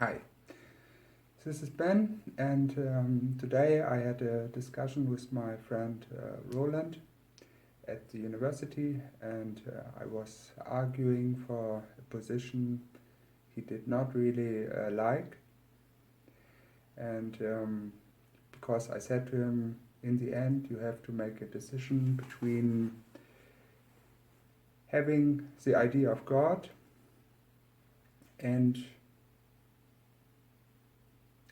Hi, this is Ben, and today I had a discussion with my friend Roland at the university, and I was arguing for a position he did not really like, and because I said to him, in the end, you have to make a decision between having the idea of God and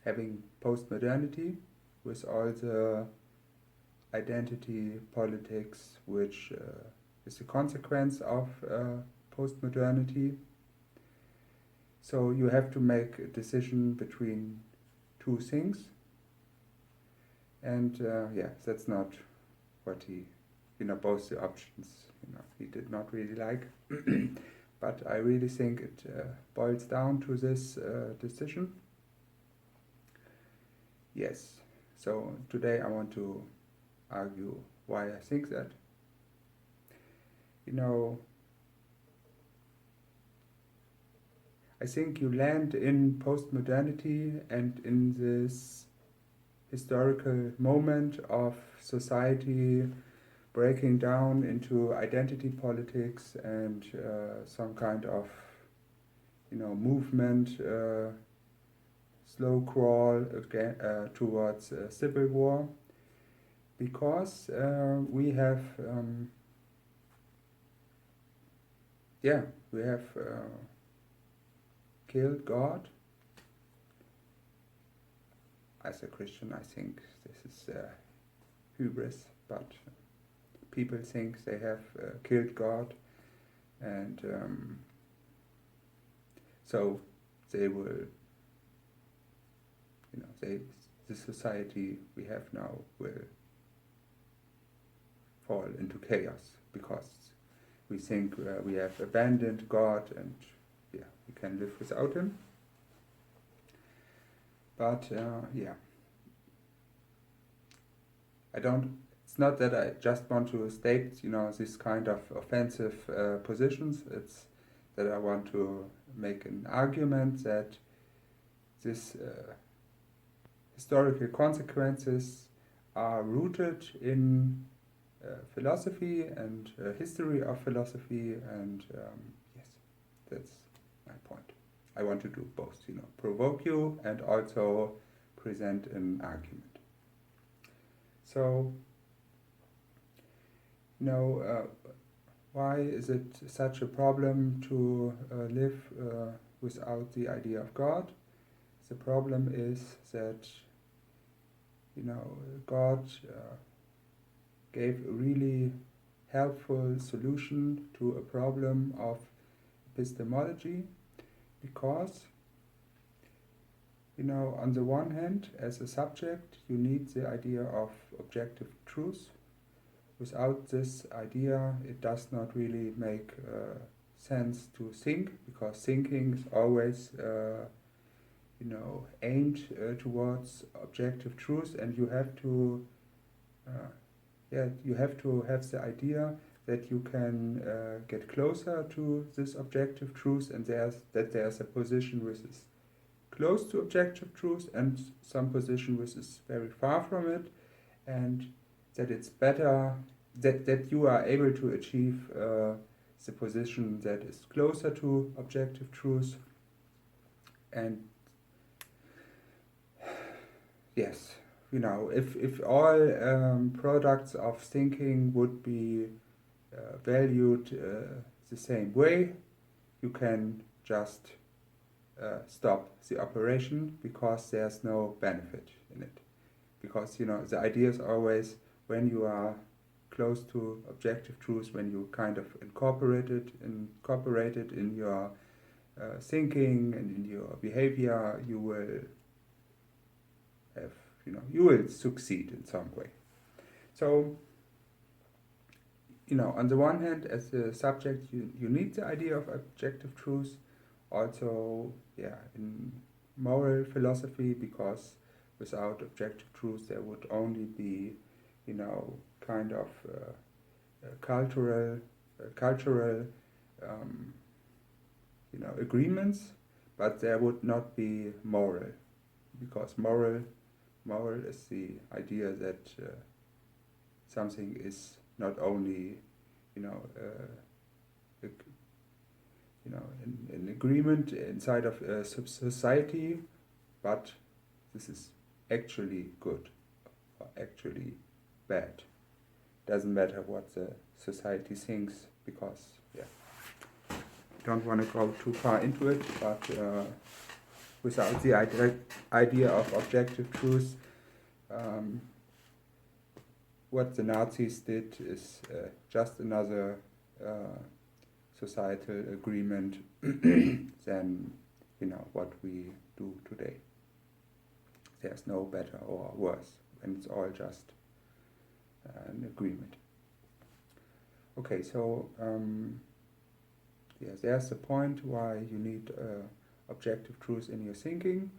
having postmodernity with all the identity politics which is a consequence of postmodernity. So you have to make a decision between two things, and that's not what he, both the options, he did not really like. But I really think it boils down to this decision. Yes, so today I want to argue why I think that. I think you land in postmodernity and in this historical moment of society breaking down into identity politics and some kind of, movement, slow crawl again, towards civil war, because we have killed God. As a Christian, I think this is hubris, but people think they have killed God, and so they will, the society we have now will fall into chaos because we think we have abandoned God and we can live without him. But it's not that I just want to state, this kind of offensive positions. It's that I want to make an argument that this historical consequences are rooted in philosophy and history of philosophy, and yes, that's my point. I want to do both, provoke you and also present an argument. So, why is it such a problem to live without the idea of God? The problem is that, God gave a really helpful solution to a problem of epistemology, because, on the one hand, as a subject, you need the idea of objective truth. Without this idea, it does not really make sense to think, because thinking is always aimed towards objective truth, and you have to have the idea that you can get closer to this objective truth, and there's a position which is close to objective truth and some position which is very far from it, and that it's better that you are able to achieve the position that is closer to objective truth. And yes, if all products of thinking would be valued the same way, you can just stop the operation, because there's no benefit in it. Because, the idea is always, when you are close to objective truth, when you kind of incorporate it in your thinking and in your behavior, you will have, you will succeed in some way. So, on the one hand, as a subject, you need the idea of objective truth. Also, in moral philosophy, because without objective truth, there would only be, kind of cultural agreements but there would not be moral, because moral is the idea that something is not only, you know, an agreement inside of a society, but this is actually good or actually bad. Doesn't matter what the society thinks, because don't want to go too far into it, but without the idea of objective truth, what the Nazis did is just another societal agreement than what we do today. There's no better or worse, and it's all just an agreement. Okay, so there's the point why you need objective truth in your thinking.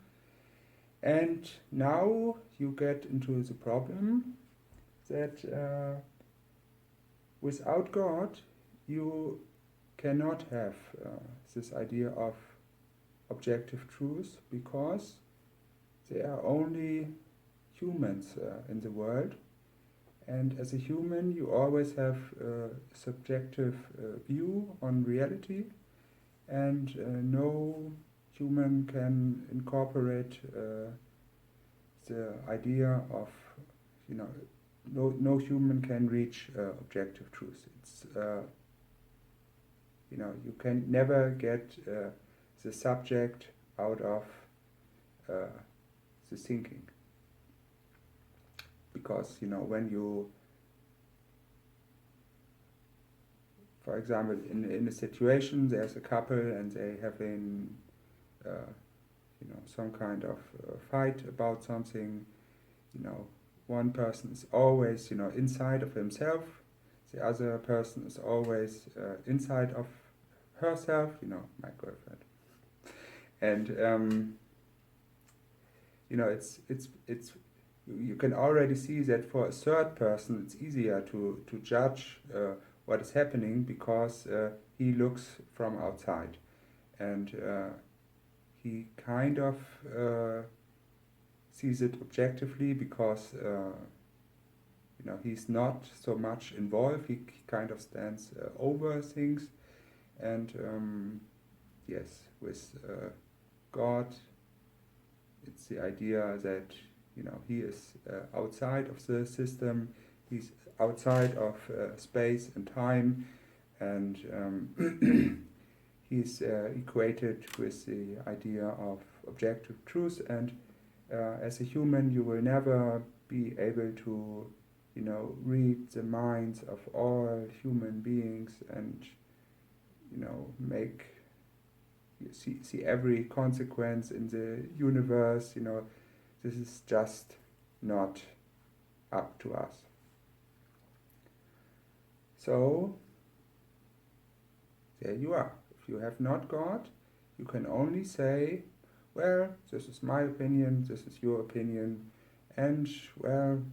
And now you get into the problem that without God you cannot have this idea of objective truth, because there are only humans in the world, and as a human you always have a subjective view on reality, and no human can incorporate the idea of, no human can reach objective truth. It's you can never get the subject out of the thinking, because when you, for example, in a situation there's a couple and they having some kind of fight about something, one person is always inside of himself, the other person is always inside of herself, my girlfriend, and it's you can already see that for a third person it's easier to judge what is happening, because he looks from outside, and he kind of sees it objectively, because he's not so much involved. He kind of stands over things, and with God, it's the idea that he is outside of the system. He's outside of space and time, and he's equated with the idea of objective truth. And as a human, you will never be able to, read the minds of all human beings and, see every consequence in the universe. This is just not up to us. So there you are. If you have not God, you can only say, well, this is my opinion, this is your opinion, and well,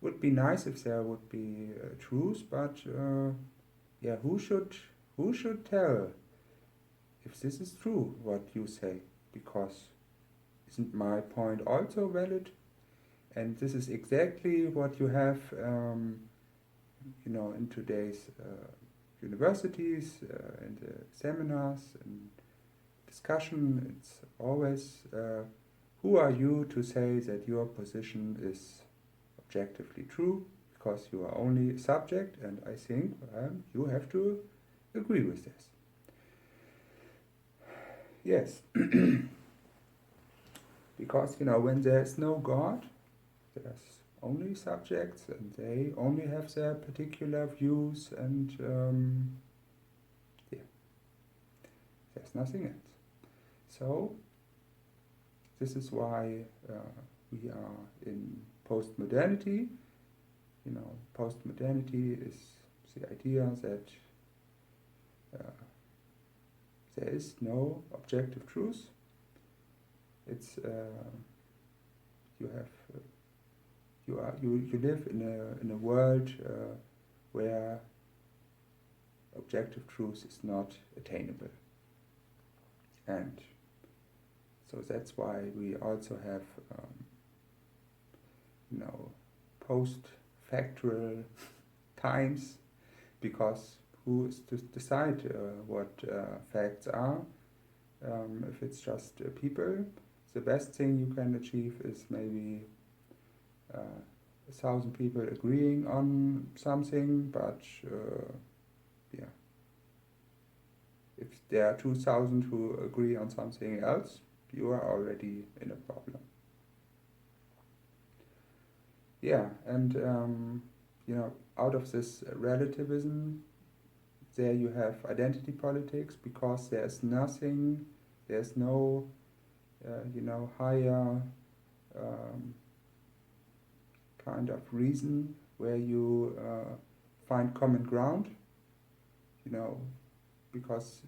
would be nice if there would be truth, but who should tell if this is true what you say? Because isn't my point also valid? And this is exactly what you have in today's universities, in the seminars and discussion. It's always who are you to say that your position is objectively true, because you are only a subject, and I think you have to agree with this. Yes. Because when there's no God, there's only subjects, and they only have their particular views, and there's nothing else. So this is why we are in postmodernity. Postmodernity is the idea that there is no objective truth. It's you live in a world where objective truth is not attainable, and So that's why we also have, post-factual times, because who is to decide what facts are? If it's just people, the best thing you can achieve is maybe 1,000 people agreeing on something, but if there are 2,000 who agree on something else, you are already in a problem. Yeah, and out of this relativism, there you have identity politics, because there's no higher kind of reason where you find common ground, because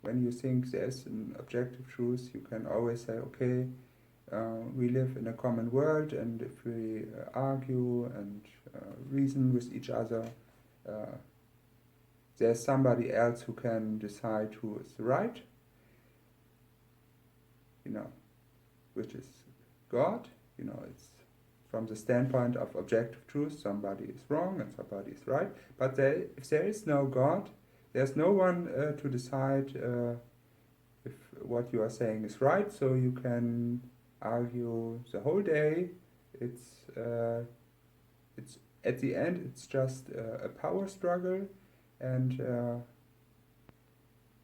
when you think there's an objective truth, you can always say, okay, we live in a common world, and if we argue and reason with each other, there's somebody else who can decide who is right, which is God. It's from the standpoint of objective truth, somebody is wrong and somebody is right. But if there is no God, there's no one to decide if what you are saying is right, so you can argue the whole day. It's at the end, it's just a power struggle, and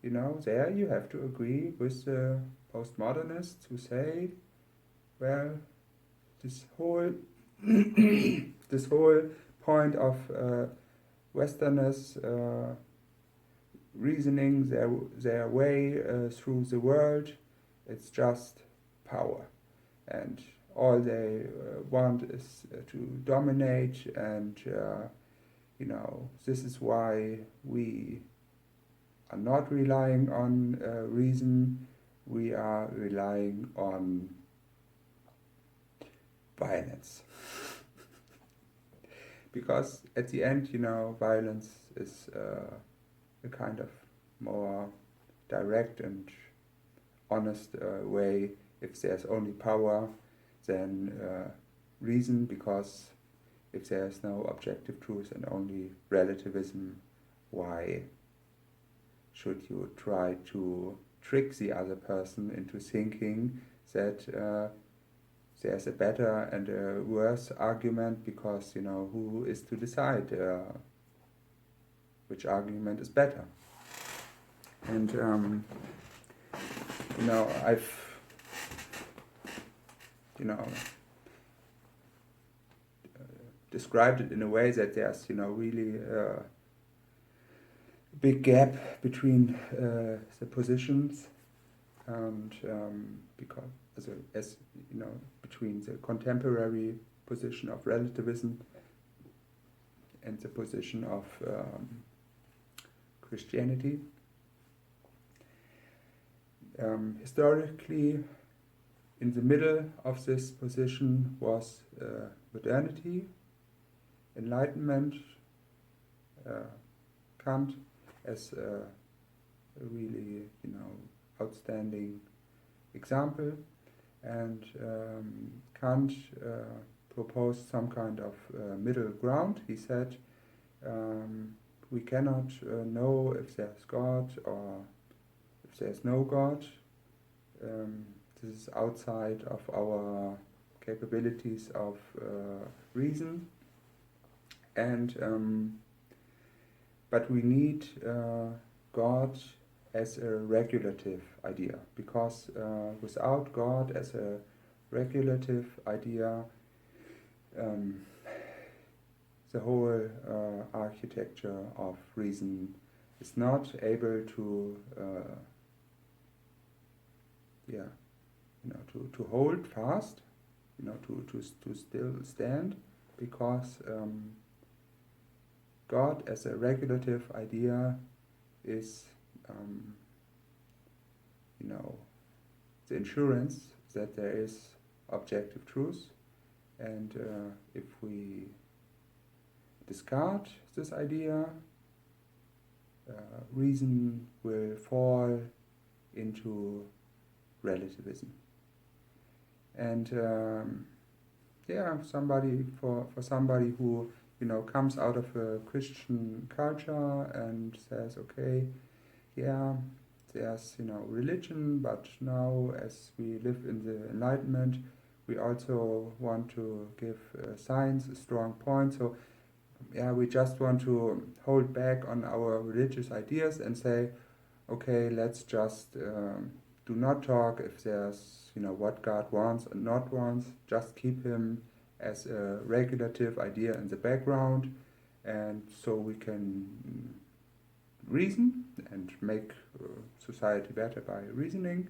there you have to agree with the postmodernists who say, well, this whole this whole point of Westerners reasoning their way through the world, it's just power, and all they want is to dominate, and this is why we are not relying on reason, we are relying on violence. Because at the end, violence is a kind of more direct and honest way, if there's only power, than reason, because if there's no objective truth and only relativism, why should you try to trick the other person into thinking that there's a better and a worse argument, because who is to decide which argument is better? And I've described it in a way that there's really a big gap between the positions, and because as between the contemporary position of relativism and the position of Christianity. Historically, in the middle of this position was modernity, Enlightenment, Kant as a really outstanding example, and Kant proposed some kind of middle ground. He said we cannot know if there's God or if there's no God. This is outside of our capabilities of reason, and but we need God as a regulative idea, because without God as a regulative idea, the whole architecture of reason is not able to to hold fast, to still stand, because God as a regulative idea is the insurance that there is objective truth, and if we discard this idea, reason will fall into relativism. And somebody for somebody who comes out of a Christian culture and says, okay, there's religion, but now as we live in the Enlightenment, we also want to give science a strong point. So we just want to hold back on our religious ideas and say, okay, let's just do not talk if there's what God wants and not wants. Just keep him as a regulative idea in the background, and so we can reason and make society better by reasoning.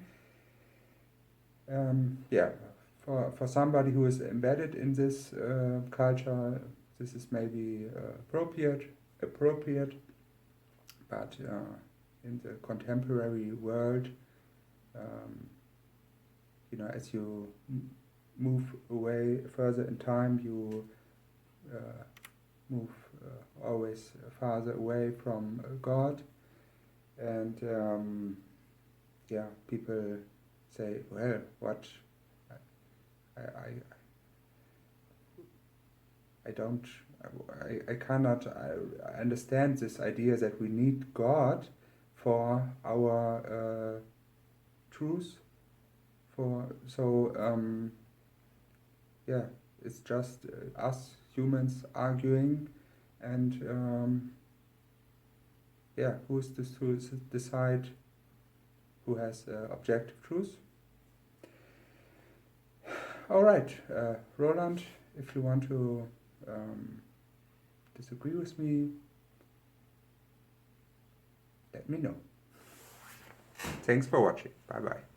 For somebody who is embedded in this culture, this is maybe appropriate, but in the contemporary world, as you move away further in time, you move always farther away from God, and people say, well, what I cannot understand this idea that we need God for our truth. It's just us humans arguing, and who's to decide who has objective truth? All right, Roland, if you want to disagree with me, let me know. Thanks for watching. Bye bye.